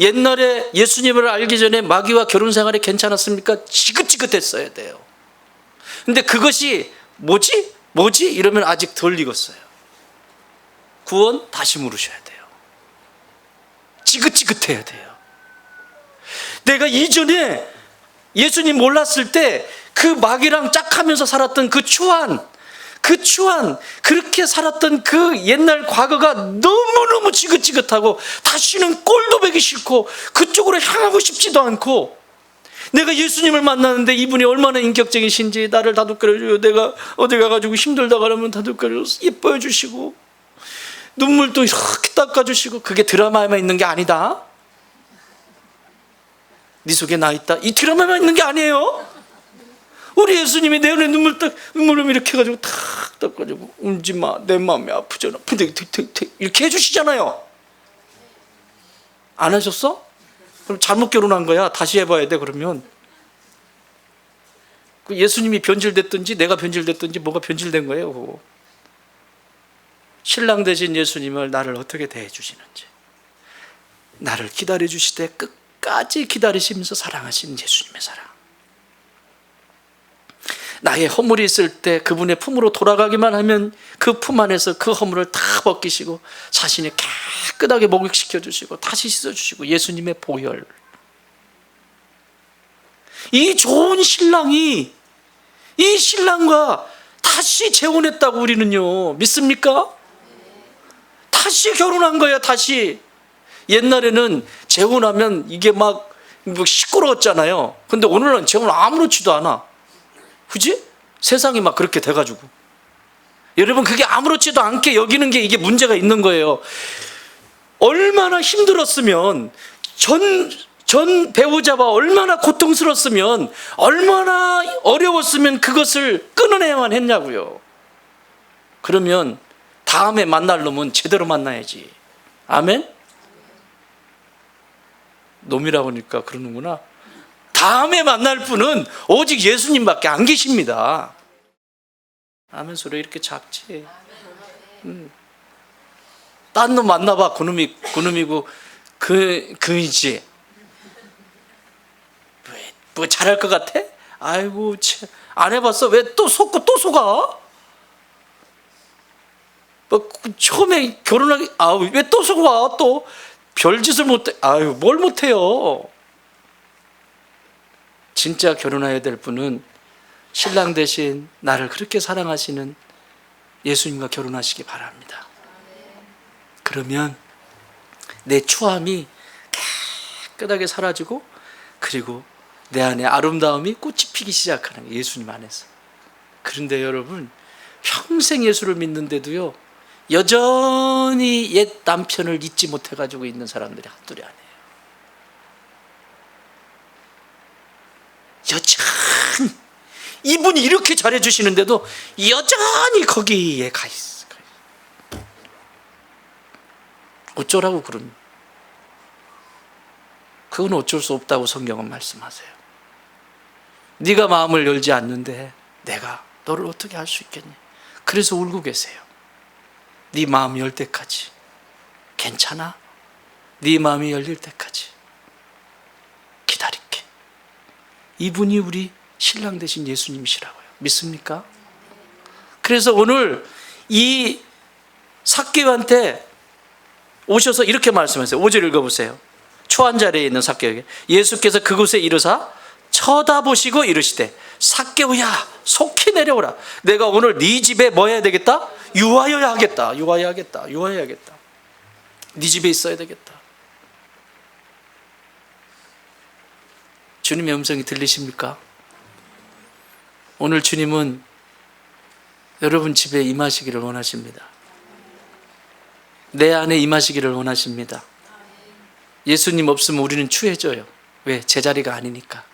Speaker 1: 옛날에 예수님을 알기 전에 마귀와 결혼 생활이 괜찮았습니까? 지긋지긋했어야 돼요. 근데 그것이 뭐지? 이러면 아직 덜 익었어요. 구원 다시 물으셔야 돼요. 지긋지긋해야 돼요. 내가 이전에 예수님 몰랐을 때 그 마귀랑 짝하면서 살았던 그 추한, 그렇게 살았던 그 옛날 과거가 너무너무 지긋지긋하고 다시는 꼴도 보기 싫고 그쪽으로 향하고 싶지도 않고, 내가 예수님을 만나는데 이분이 얼마나 인격적이신지 나를 다독거려줘요. 내가 어디 가가지고 힘들다 그러면 다독거려서 예뻐해 주시고 눈물도 이렇게 닦아주시고. 그게 드라마에만 있는 게 아니다. 네 속에 나 있다, 이 드라마만 있는 게 아니에요. 우리 예수님이 내 눈에 눈물을 이렇게 해가지고 탁 닦아주고, 울지마, 내 마음이 아프잖아, 이렇게 해주시잖아요. 안 하셨어? 그럼 잘못 결혼한 거야. 다시 해봐야 돼. 그러면 예수님이 변질됐든지 내가 변질됐든지 뭐가 변질된 거예요. 그거. 신랑 되신 예수님을 나를 어떻게 대해 주시는지, 나를 기다려 주시되 끝까지 기다리시면서 사랑하신 예수님의 사랑. 나의 허물이 있을 때 그분의 품으로 돌아가기만 하면 그 품 안에서 그 허물을 다 벗기시고 자신이 깨끗하게 목욕시켜 주시고 다시 씻어 주시고, 예수님의 보혈. 이 좋은 신랑이 이 신랑과 다시 재혼했다고 우리는요 믿습니까? 다시 결혼한 거야. 다시. 옛날에는 재혼하면 이게 막 시끄러웠잖아요. 근데 오늘은 재혼 아무렇지도 않아. 그지? 세상이 막 그렇게 돼가지고. 여러분, 그게 아무렇지도 않게 여기는 게 이게 문제가 있는 거예요. 얼마나 힘들었으면, 전 배우자와 얼마나 고통스러웠으면, 얼마나 어려웠으면 그것을 끊어내야만 했냐고요. 그러면 다음에 만날 놈은 제대로 만나야지. 아멘? 놈이라고 하니까 그러는구나. 다음에 만날 분은 오직 예수님밖에 안 계십니다. 아멘 소리 이렇게 작지. 딴 놈 만나봐. 그놈이고 그이지. 뭐 잘할 것 같아? 아이고 참. 안 해봤어? 왜 또 속고 또 속아? 뭐 처음에 결혼하기 왜 또 속아? 또 별짓을 못해. 아유 뭘 못해요. 진짜 결혼해야 될 분은 신랑 대신 나를 그렇게 사랑하시는 예수님과 결혼하시기 바랍니다. 그러면 내 추함이 깨끗하게 사라지고, 그리고 내 안에 아름다움이 꽃이 피기 시작하는 거예요. 예수님 안에서. 그런데 여러분, 평생 예수를 믿는데도요 여전히 옛 남편을 잊지 못해가지고 있는 사람들이 한둘이 아니에요. 여전히 이분이 이렇게 잘해주시는데도 여전히 거기에 가 있어요. 어쩌라고 그럽니까? 그건 어쩔 수 없다고 성경은 말씀하세요. 네가 마음을 열지 않는데 내가 너를 어떻게 할 수 있겠니? 그래서 울고 계세요. 네 마음 열 때까지 괜찮아? 네 마음이 열릴 때까지 기다릴게. 이분이 우리 신랑 되신 예수님이시라고요. 믿습니까? 그래서 오늘 이 삭개오한테 오셔서 이렇게 말씀하세요. 5절 읽어보세요. 초한 자리에 있는 삭개오에게 예수께서 그곳에 이르사 쳐다보시고 이르시되 삭개오야 속히 내려오라. 내가 오늘 네 집에 뭐 해야 되겠다? 유하여야 하겠다. 유하여야 하겠다. 유하여야 하겠다. 네 집에 있어야 되겠다. 주님의 음성이 들리십니까? 오늘 주님은 여러분 집에 임하시기를 원하십니다. 내 안에 임하시기를 원하십니다. 예수님 없으면 우리는 추해져요. 왜? 제자리가 아니니까.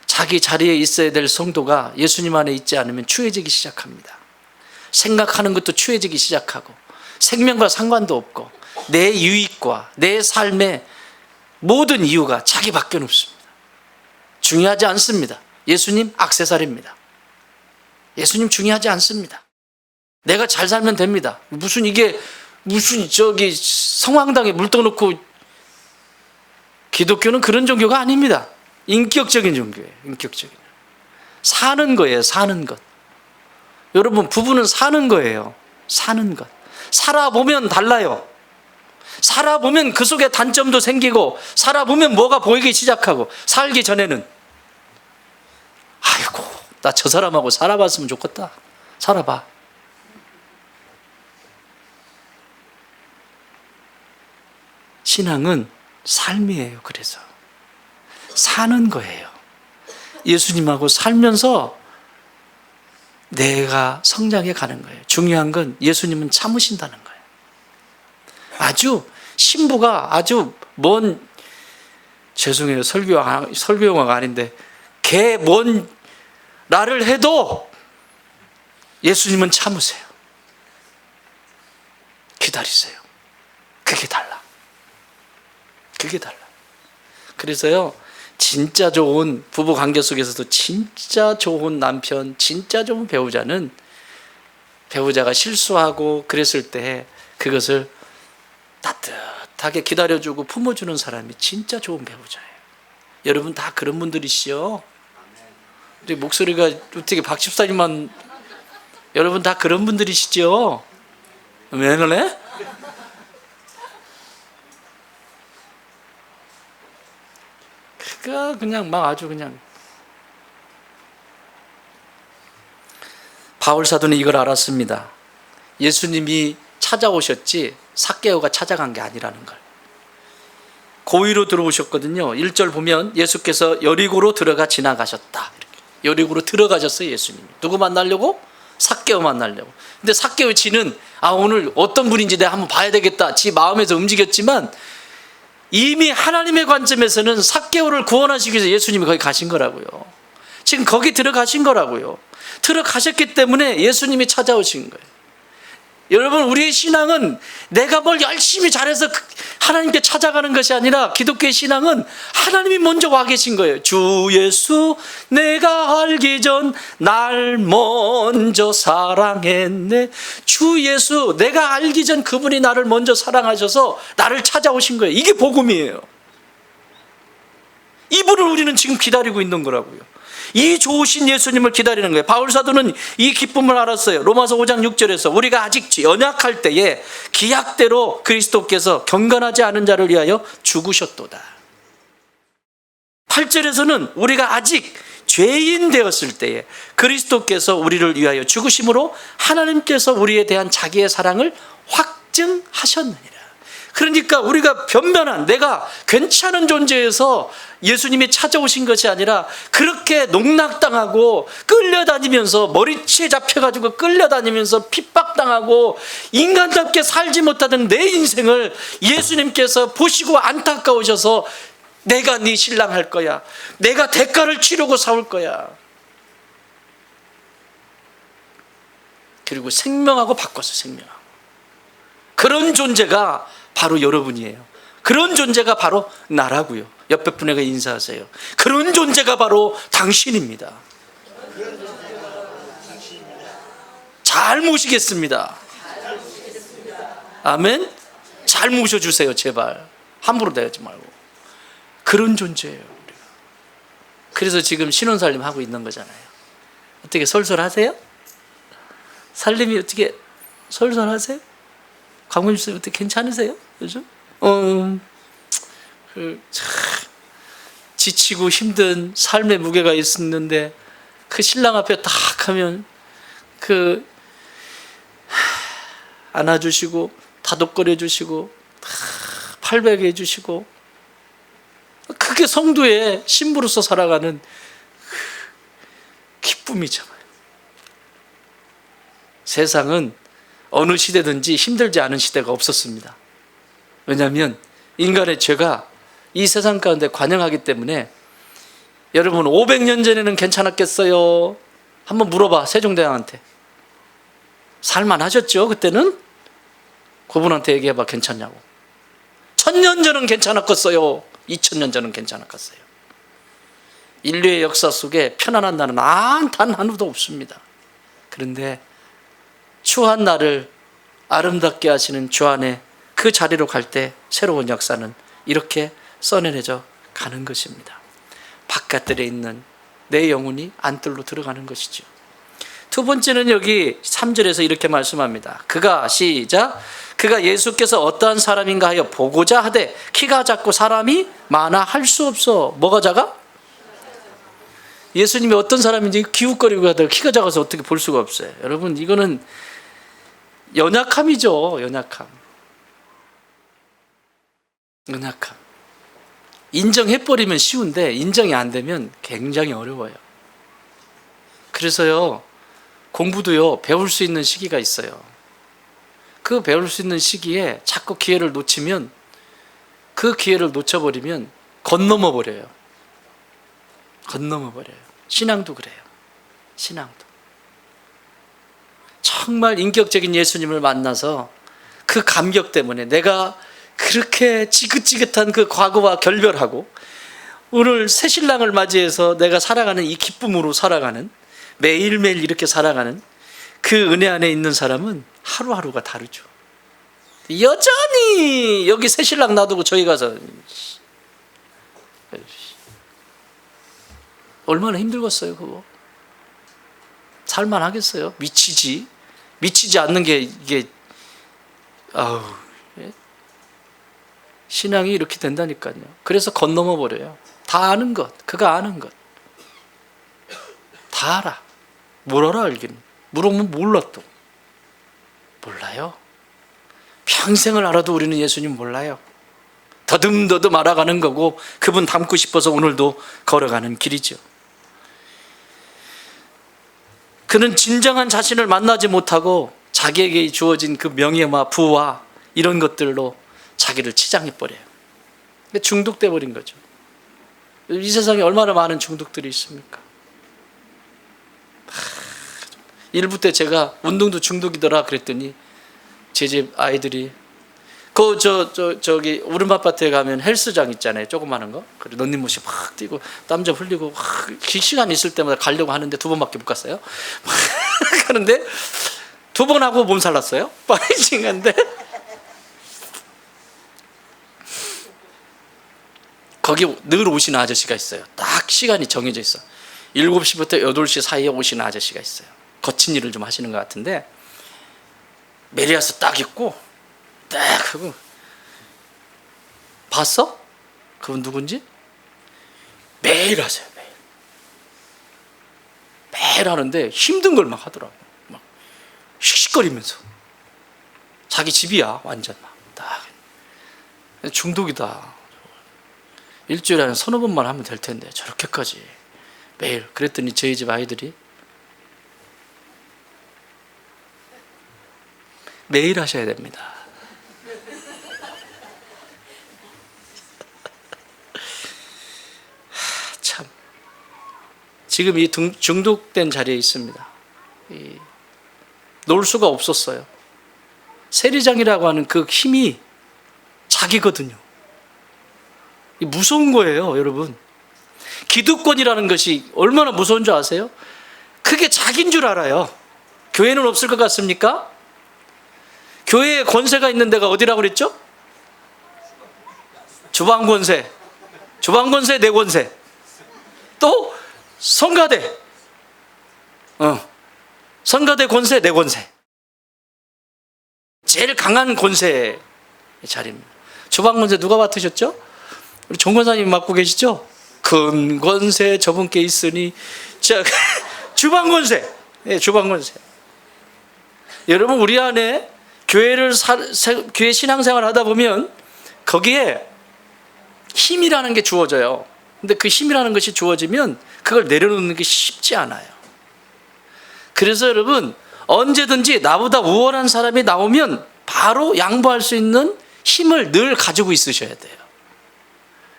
Speaker 1: 자기 자리에 있어야 될 성도가 예수님 안에 있지 않으면 추해지기 시작합니다. 생각하는 것도 추해지기 시작하고, 생명과 상관도 없고, 내 유익과 내 삶의 모든 이유가 자기밖에 없습니다. 중요하지 않습니다. 예수님 액세서리입니다. 예수님 중요하지 않습니다. 내가 잘 살면 됩니다. 무슨 성황당에 물 떠놓고. 기독교는 그런 종교가 아닙니다. 인격적인 종교예요. 인격적인. 사는 거예요. 사는 것. 여러분, 부부는 사는 거예요. 사는 것. 살아보면 달라요. 살아보면 그 속에 단점도 생기고, 살아보면 뭐가 보이기 시작하고. 살기 전에는 아이고 나 저 사람하고 살아봤으면 좋겠다. 살아봐. 신앙은 삶이에요. 그래서 사는 거예요. 예수님하고 살면서 내가 성장해 가는 거예요. 중요한 건 예수님은 참으신다는 거예요. 아주 신부가 아주 먼, 죄송해요, 설교 용어가 아닌데, 개 먼 나를 해도 예수님은 참으세요. 기다리세요. 그게 달라. 그게 달라. 그래서요, 진짜 좋은 부부 관계 속에서도 진짜 좋은 남편, 진짜 좋은 배우자는 배우자가 실수하고 그랬을 때 그것을 따뜻하게 기다려주고 품어주는 사람이 진짜 좋은 배우자예요. 여러분 다 그런 분들이시죠? 우리 목소리가 어떻게 박집사님만, 여러분 다 그런 분들이시죠? 왜 그래? 그냥 막 아주 그냥. 바울 사도는 이걸 알았습니다. 예수님이 찾아오셨지 삭개오가 찾아간 게 아니라는 걸. 고의로 들어오셨거든요. 1절 보면 예수께서 여리고로 들어가 지나가셨다. 이렇게. 여리고로 들어가셨어요. 예수님이. 누구 만나려고? 삭개오 만나려고. 근데 삭개오 지는 오늘 어떤 분인지 내가 한번 봐야 되겠다. 지 마음에서 움직였지만 이미 하나님의 관점에서는 삭개오를 구원하시기 위해서 예수님이 거기 가신 거라고요. 지금 거기 들어가신 거라고요. 들어가셨기 때문에 예수님이 찾아오신 거예요. 여러분, 우리의 신앙은 내가 뭘 열심히 잘해서 하나님께 찾아가는 것이 아니라 기독교의 신앙은 하나님이 먼저 와 계신 거예요. 주 예수 내가 알기 전 날 먼저 사랑했네. 주 예수 내가 알기 전 그분이 나를 먼저 사랑하셔서 나를 찾아오신 거예요. 이게 복음이에요. 이분을 우리는 지금 기다리고 있는 거라고요. 이 좋으신 예수님을 기다리는 거예요. 바울 사도는 이 기쁨을 알았어요. 로마서 5장 6절에서 우리가 아직 연약할 때에 기약대로 그리스도께서 경건하지 않은 자를 위하여 죽으셨도다. 8절에서는 우리가 아직 죄인 되었을 때에 그리스도께서 우리를 위하여 죽으심으로 하나님께서 우리에 대한 자기의 사랑을 확증하셨느니라. 그러니까 우리가 변변한, 내가 괜찮은 존재에서 예수님이 찾아오신 것이 아니라 그렇게 농락당하고 끌려다니면서 머리채 잡혀가지고 끌려다니면서 핍박당하고 인간답게 살지 못하던 내 인생을 예수님께서 보시고 안타까우셔서 내가 네 신랑 할 거야, 내가 대가를 치르고 싸울 거야, 그리고 생명하고 바꿨어. 생명하고. 그런 존재가 바로 여러분이에요. 그런 존재가 바로 나라고요. 옆에 분에게 인사하세요. 그런 존재가 바로 당신입니다. 잘 모시겠습니다. 아멘. 잘 모셔주세요. 제발 함부로 대하지 말고. 그런 존재예요, 우리가. 그래서 지금 신혼살림 하고 있는 거잖아요. 어떻게 솔솔하세요? 살림이 어떻게 솔솔하세요? 강문님 선생님 어떻게 괜찮으세요? 요즘? 지치고 힘든 삶의 무게가 있었는데 그 신랑 앞에 딱 하면 안아주시고 다독거려 주시고 팔베개 해주시고, 그게 성도의 신부로서 살아가는 기쁨이잖아요. 세상은 어느 시대든지 힘들지 않은 시대가 없었습니다. 왜냐하면 인간의 죄가 이 세상 가운데 관영하기 때문에. 여러분 500년 전에는 괜찮았겠어요? 한번 물어봐, 세종대왕한테. 살만하셨죠 그때는? 그분한테 얘기해봐, 괜찮냐고. 1000년 전은 괜찮았겠어요? 2000년 전은 괜찮았겠어요? 인류의 역사 속에 편안한 날은 단 하나도 없습니다. 그런데 추한 날을 아름답게 하시는 주 안에 그 자리로 갈 때 새로운 역사는 이렇게 써내려져 가는 것입니다. 바깥들에 있는 내 영혼이 안뜰로 들어가는 것이죠. 두 번째는 여기 3절에서 이렇게 말씀합니다. 그가, 시작, 그가 예수께서 어떠한 사람인가 하여 보고자 하되 키가 작고 사람이 많아 할 수 없어. 뭐가 작아? 예수님이 어떤 사람인지 기웃거리고 하다가 키가 작아서 어떻게 볼 수가 없어요. 여러분, 이거는 연약함이죠. 연약함. 인정해버리면 쉬운데 인정이 안 되면 굉장히 어려워요. 그래서요, 공부도요, 배울 수 있는 시기가 있어요. 그 배울 수 있는 시기에 자꾸 기회를 놓치면, 그 기회를 놓쳐버리면 건너머 버려요. 신앙도 그래요. 신앙도. 정말 인격적인 예수님을 만나서 그 감격 때문에 내가 그렇게 지긋지긋한 그 과거와 결별하고 오늘 새신랑을 맞이해서 내가 살아가는 이 기쁨으로 살아가는, 매일매일 이렇게 살아가는 그 은혜 안에 있는 사람은 하루하루가 다르죠. 여전히 여기 새신랑 놔두고 저기 가서 얼마나 힘들겠어요. 그거 살만하겠어요? 미치지 않는 게 이게, 신앙이 이렇게 된다니까요. 그래서 건너머 버려요. 다 아는 것, 그가 아는 것 다 알아. 뭘 알아 알기는? 물어보면 몰라. 또 몰라요. 평생을 알아도 우리는 예수님 몰라요. 더듬더듬 알아가는 거고 그분 닮고 싶어서 오늘도 걸어가는 길이죠. 그는 진정한 자신을 만나지 못하고 자기에게 주어진 그 명예와 부와 이런 것들로 자기를 치장해버려요. 중독돼 버린 거죠. 이 세상에 얼마나 많은 중독들이 있습니까? 1부 때 제가 운동도 중독이더라 그랬더니 제 집 아이들이 저기 오르막밭에 가면 헬스장 있잖아요. 조그마한 거. 그리고 런닝머신 막 뛰고 땀 좀 흘리고 막 시간 있을 때마다 가려고 하는데 2번밖에 못 갔어요. 그런데 2번 하고 몸살 났어요. 빠이징한데 거기 늘 오시는 아저씨가 있어요. 딱 시간이 정해져 있어. 7시부터 8시 사이에 오시는 아저씨가 있어요. 거친 일을 좀 하시는 것 같은데 메리아스 딱 입고 딱 하고, 봤어? 그분 누군지? 매일 하세요. 매일 하는데 힘든 걸 막 하더라고. 막 씩씩거리면서. 자기 집이야 완전 막 딱. 중독이다. 일주일에 한 1~2번만 하면 될 텐데 저렇게까지 매일. 그랬더니 저희 집 아이들이 매일 하셔야 됩니다. 참, 지금 이 중독된 자리에 있습니다. 놓을 수가 없었어요. 세리장이라고 하는 그 힘이 자기거든요. 무서운 거예요, 여러분. 기득권이라는 것이 얼마나 무서운 줄 아세요? 그게 자기인 줄 알아요. 교회는 없을 것 같습니까? 교회에 권세가 있는 데가 어디라고 그랬죠? 주방권세, 주방권세, 내권세, 또 성가대, 성가대 권세, 내권세. 제일 강한 권세의 자리입니다. 주방권세 누가 맡으셨죠? 우리 정 권사님 맡고 계시죠? 큰 권세 저분께 있으니, 자, 주방권세, 네, 주방권세. 여러분, 우리 안에 교회 신앙생활 하다 보면 거기에 힘이라는 게 주어져요. 근데 그 힘이라는 것이 주어지면 그걸 내려놓는 게 쉽지 않아요. 그래서 여러분, 언제든지 나보다 우월한 사람이 나오면 바로 양보할 수 있는 힘을 늘 가지고 있으셔야 돼요.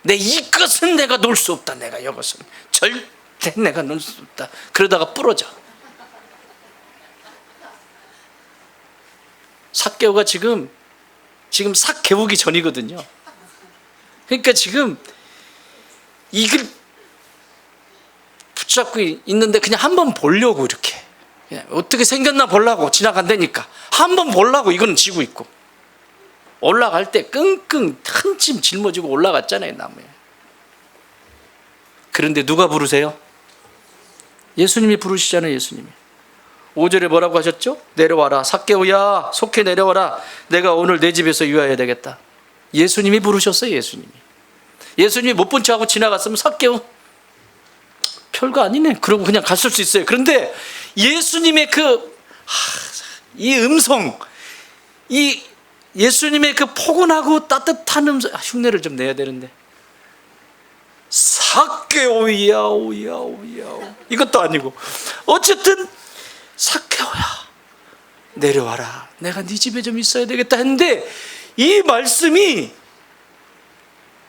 Speaker 1: 이것은 내가 놓을 수 없다. 내가 이것은 절대 내가 놓을 수 없다. 그러다가 부러져. 삭개오가 지금 삭 개우기 전이거든요. 그러니까 지금 이걸 붙잡고 있는데 그냥 한번 보려고, 이렇게 그냥 어떻게 생겼나 보려고 지나간다니까 한번 보려고 이거는 지고 있고, 올라갈 때 끙끙 한 찜 짊어지고 올라갔잖아요, 나무에. 그런데 누가 부르세요? 예수님이 부르시잖아요. 예수님이 5절에 뭐라고 하셨죠? 내려와라, 삭개오야, 속히 내려와라. 내가 오늘 내 집에서 유하여야 되겠다. 예수님이 부르셨어요. 예수님이 못 본 척하고 지나갔으면 삭개오 별거 아니네 그러고 그냥 갔을 수 있어요. 그런데 예수님의 이 음성, 이 예수님의 그 포근하고 따뜻한 음성, 흉내를 좀 내야 되는데, 삭개오야, 오야, 오야, 이것도 아니고, 어쨌든 삭개오야, 내려와라. 내가 네 집에 좀 있어야 되겠다 했는데, 이 말씀이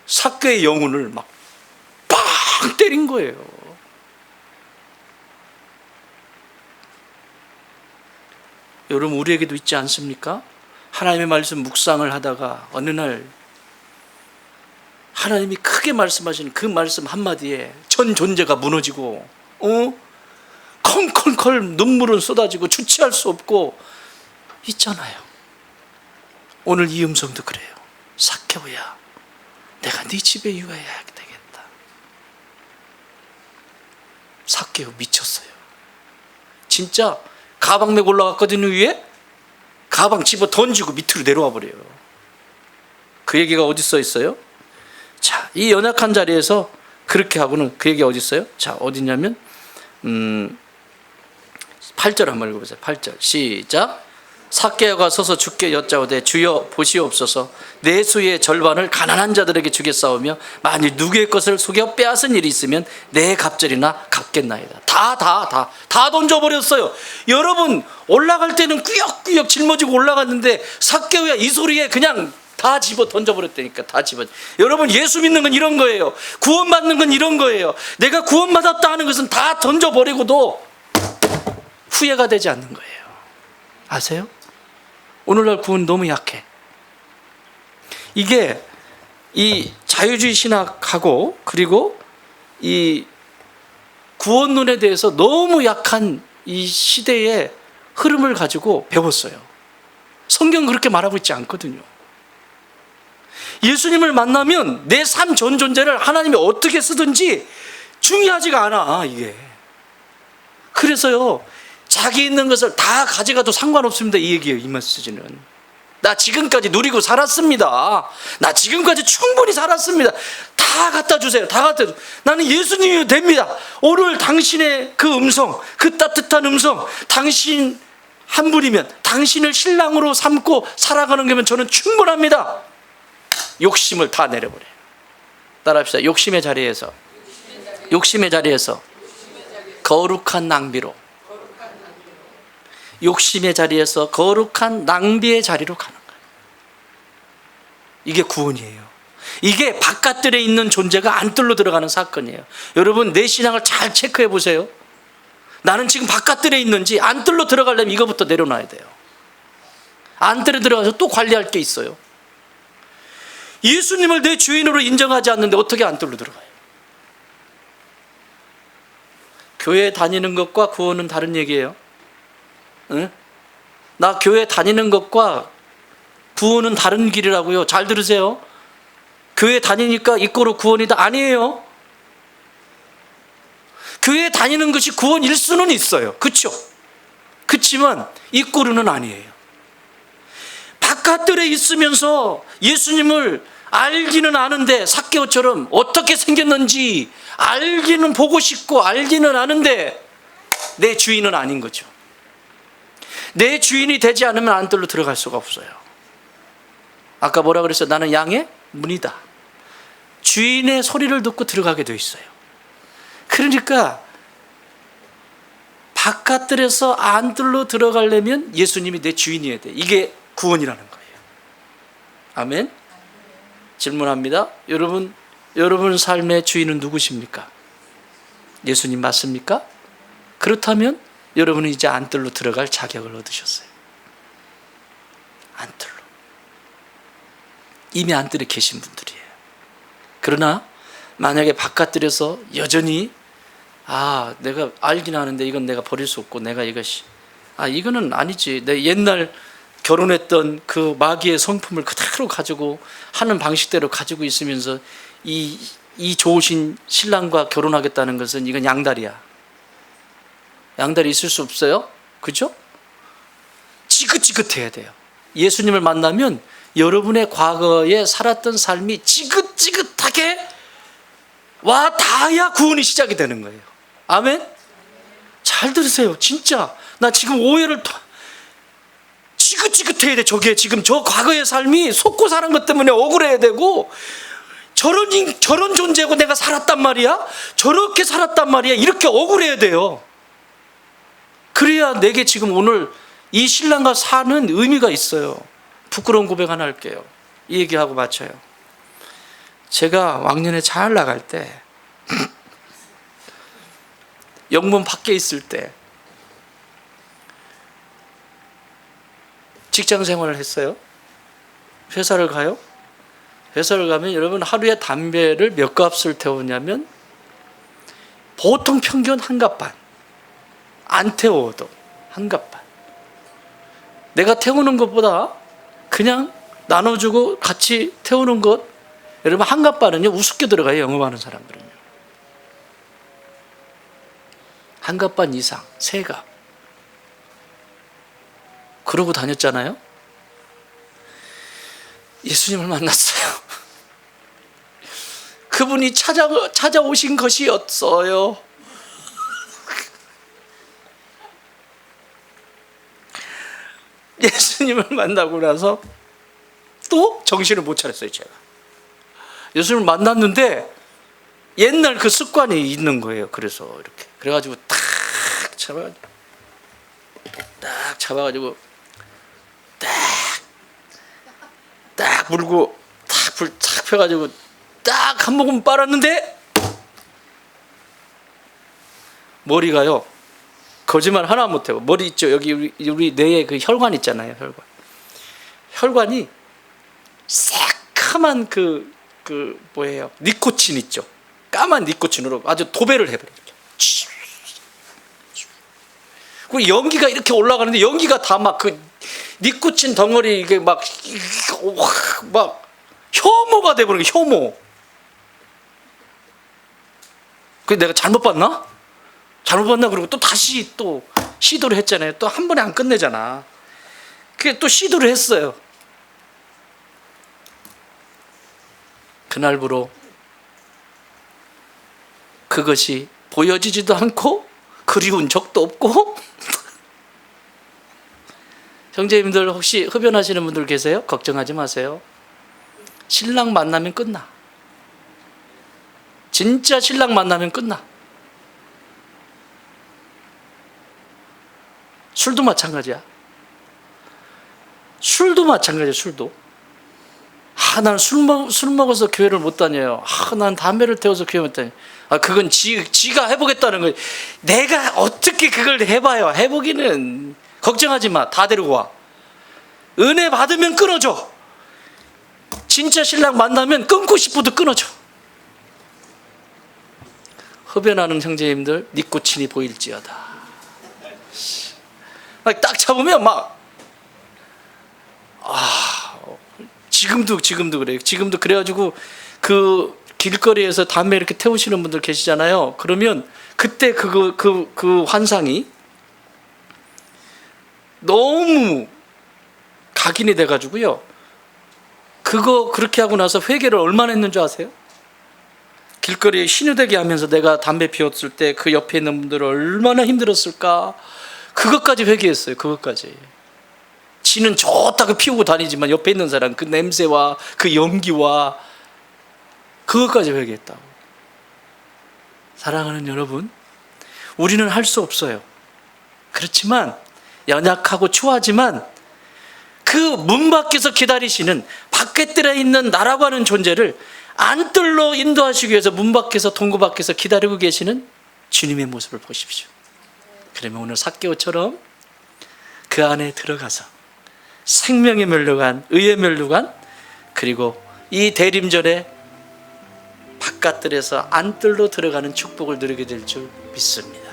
Speaker 1: 삭개오의 영혼을 막 빵 때린 거예요. 여러분, 우리에게도 있지 않습니까? 하나님의 말씀 묵상을 하다가 어느 날 하나님이 크게 말씀하시는 그 말씀 한마디에 전 존재가 무너지고, 컬컬컬 눈물은 쏟아지고 주체할 수 없고 있잖아요. 오늘 이 음성도 그래요. 삭개오야, 내가 네 집에 유하여야 되겠다. 삭개오 미쳤어요. 진짜 가방 메고 올라갔거든요. 위에 가방 집어 던지고 밑으로 내려와 버려요. 그 얘기가 어디 써 있어요? 자, 이 연약한 자리에서 그렇게 하고는 그 얘기가 어디 있어요? 자, 어디냐면 8절 한번 읽어보세요. 8절 시작. 삭개오가 서서 주께 여짜오되 주여 보시옵소서, 내 수의 절반을 가난한 자들에게 주겠사오며 만일 누구의 것을 속여 빼앗은 일이 있으면 내 갑절이나 갚겠나이다. 다 던져버렸어요. 여러분, 올라갈 때는 꾸역꾸역 짊어지고 올라갔는데 삭개오야 이 소리에 그냥 다 집어 던져버렸다니까. 다 집어. 여러분, 예수 믿는 건 이런 거예요. 구원받는 건 이런 거예요. 내가 구원받았다 하는 것은 다 던져버리고도 후회가 되지 않는 거예요. 아세요? 오늘날 구원 너무 약해. 이게 이 자유주의 신학하고 그리고 이 구원론에 대해서 너무 약한 이 시대의 흐름을 가지고 배웠어요. 성경은 그렇게 말하고 있지 않거든요. 예수님을 만나면 내 삶 전 존재를 하나님이 어떻게 쓰든지 중요하지가 않아, 이게. 그래서요, 자기 있는 것을 다 가져가도 상관없습니다, 이 얘기예요, 이 메시지는. 나 지금까지 누리고 살았습니다. 나 지금까지 충분히 살았습니다. 다 갖다 주세요. 다 갖다 주세요. 나는 예수님이 됩니다. 오늘 당신의 그 음성, 그 따뜻한 음성, 당신 한 분이면 당신을 신랑으로 삼고 살아가는 거면 저는 충분합니다. 욕심을 다 내려버려요. 따라합시다. 욕심의 자리에서 거룩한 낭비로, 욕심의 자리에서 거룩한 낭비의 자리로 가는 거예요. 이게 구원이에요. 이게 바깥들에 있는 존재가 안뜰로 들어가는 사건이에요. 여러분, 내 신앙을 잘 체크해 보세요. 나는 지금 바깥들에 있는지, 안뜰로 들어가려면 이거부터 내려놔야 돼요. 안뜰에 들어가서 또 관리할 게 있어요. 예수님을 내 주인으로 인정하지 않는데 어떻게 안뜰로 들어가요? 교회 다니는 것과 구원은 다른 얘기예요. 응? 나 교회 다니는 것과 구원은 다른 길이라고요. 잘 들으세요. 교회 다니니까 이꼬로 구원이다, 아니에요. 교회 다니는 것이 구원일 수는 있어요. 그렇죠? 그렇지만 이꼬르는 아니에요. 바깥들에 있으면서 예수님을 알기는 아는데, 삭개오처럼 어떻게 생겼는지 알기는 보고 싶고 알기는 아는데 내 주인은 아닌 거죠. 내 주인이 되지 않으면 안뜰로 들어갈 수가 없어요. 아까 뭐라 그랬어요? 나는 양의 문이다. 주인의 소리를 듣고 들어가게 돼 있어요. 그러니까 바깥들에서 안뜰로 들어가려면 예수님이 내 주인이어야 돼. 이게 구원이라는 거예요. 아멘. 질문합니다. 여러분 삶의 주인은 누구십니까? 예수님 맞습니까? 그렇다면 여러분은 이제 안뜰로 들어갈 자격을 얻으셨어요. 안뜰로. 이미 안뜰에 계신 분들이에요. 그러나 만약에 바깥들에서 여전히 내가 알긴 하는데 이건 내가 버릴 수 없고, 내가 이거는 아니지, 내 옛날 결혼했던 그 마귀의 성품을 그대로 가지고 하는 방식대로 가지고 있으면서 이 좋으신 신랑과 결혼하겠다는 것은 이건 양다리야. 양다리 있을 수 없어요. 그죠? 지긋지긋해야 돼요. 예수님을 만나면 여러분의 과거에 살았던 삶이 지긋지긋하게 와 닿아야 구원이 시작이 되는 거예요. 아멘? 잘 들으세요. 진짜 나 지금 오해를 지긋지긋해야 돼. 저게 지금 저 과거의 삶이 속고 사는 것 때문에 억울해야 되고, 저런 존재고 내가 살았단 말이야, 저렇게 살았단 말이야, 이렇게 억울해야 돼요. 그래야 내게 지금 오늘 이 신랑과 사는 의미가 있어요. 부끄러운 고백 하나 할게요. 이 얘기하고 마쳐요. 제가 왕년에 잘 나갈 때 영문 밖에 있을 때 직장 생활을 했어요. 회사를 가요. 회사를 가면 여러분, 하루에 담배를 몇 값을 태우냐면 보통 평균 한 갑 반, 안 태워도 한 갑 반. 내가 태우는 것보다 그냥 나눠주고 같이 태우는 것, 여러분 한 갑 반은요 우습게 들어가요. 영업하는 사람들은요 한 갑 반 이상, 세 갑. 그러고 다녔잖아요. 예수님을 만났어요. 그분이 찾아오신 것이었어요. 예수님을 만나고 나서 또 정신을 못 차렸어요. 제가 예수님을 만났는데 옛날 그 습관이 있는 거예요. 그래서 이렇게 그래가지고 딱 잡아가지고 딱 물고 딱 불 탁 펴가지고 딱 한 모금 빨았는데 머리가요, 거짓말 하나 못해요. 머리 있죠, 여기 우리 뇌에 그 혈관 있잖아요. 혈관이 새카맣게 까만 뭐예요? 니코틴 있죠. 까만 니코틴으로 아주 도배를 해버려요. 그 연기가 이렇게 올라가는데 연기가 다 막 그 니코틴 덩어리 이게 막 혐오가 돼버리는 게 혐오. 그 내가 잘못 봤나? 잘못 봤나? 그리고 또 다시 또 시도를 했잖아요. 또 한 번에 안 끝내잖아. 그게 또 시도를 했어요. 그날부로 그것이 보여지지도 않고 그리운 적도 없고 형제님들 혹시 흡연하시는 분들 계세요? 걱정하지 마세요. 신랑 만나면 끝나. 진짜 신랑 만나면 끝나. 술도 마찬가지야. 술도 마찬가지야. 술도. 난 술 먹어서 교회를 못 다녀요. 난 담배를 태워서 교회 못 다녀요. 그건 지가 해보겠다는 거예요. 내가 어떻게 그걸 해봐요. 해보기는. 걱정하지 마. 다 데리고 와. 은혜 받으면 끊어줘. 진짜 신랑 만나면 끊고 싶어도 끊어줘. 흡연하는 형제님들 니코틴이 보일지어다. 딱 잡으면 지금도 그래요. 지금도 그래가지고 그 길거리에서 담배 이렇게 태우시는 분들 계시잖아요. 그러면 그때 그 환상이 너무 각인이 돼가지고요. 그거 그렇게 하고 나서 회개를 얼마나 했는 줄 아세요? 길거리에 신우대기 하면서 내가 담배 피웠을 때 그 옆에 있는 분들 얼마나 힘들었을까. 그것까지 회개했어요. 그것까지. 지는 좋다고 피우고 다니지만 옆에 있는 사람 그 냄새와 그 연기와 그것까지 회개했다고. 사랑하는 여러분, 우리는 할 수 없어요. 그렇지만 연약하고 추하지만 그 문 밖에서 기다리시는 밖에 뜰에 있는 나라고 하는 존재를 안뜰로 인도하시기 위해서 문 밖에서 동구 밖에서 기다리고 계시는 주님의 모습을 보십시오. 그러면 오늘 삭개오처럼 그 안에 들어가서 생명의 면류관, 의의 면류관, 그리고 이 대림절에 바깥들에서 안뜰로 들어가는 축복을 누리게 될 줄 믿습니다.